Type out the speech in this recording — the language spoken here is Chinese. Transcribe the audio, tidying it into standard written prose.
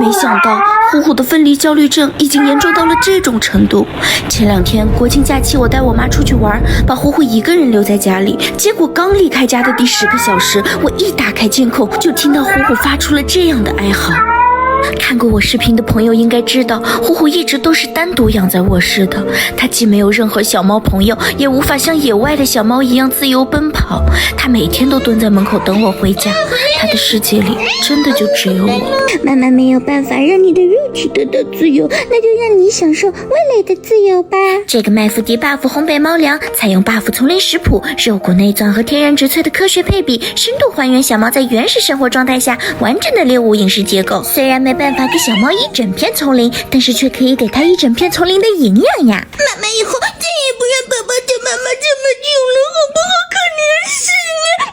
没想到虎虎的分离焦虑症已经严重到了这种程度。前2天国庆假期，我带我妈出去玩，把虎虎一个人留在家里。结果刚离开家的第10个小时，我一打开监控，就听到虎虎发出了这样的哀嚎。看过我视频的朋友应该知道，虎虎一直都是单独养在卧室的，它既没有任何小猫朋友，也无法像野外的小猫一样自由奔跑。它每天都蹲在门口等我回家，它的世界里真的就只有我。妈妈没有办法让你的肉体得到自由，那就让你享受味蕾的自由吧。这个麦麸迪 buff 烘焙猫粮采用 buff 丛林食谱，肉骨内脏和天然植萃的科学配比，深度还原小猫在原始生活状态下完整的猎物饮食结构。虽然没办法给小猫一整片丛林，但是却可以给它一整片丛林的营养呀。妈妈以后再也不让宝宝叫妈妈这么久了，好不好？可怜死你！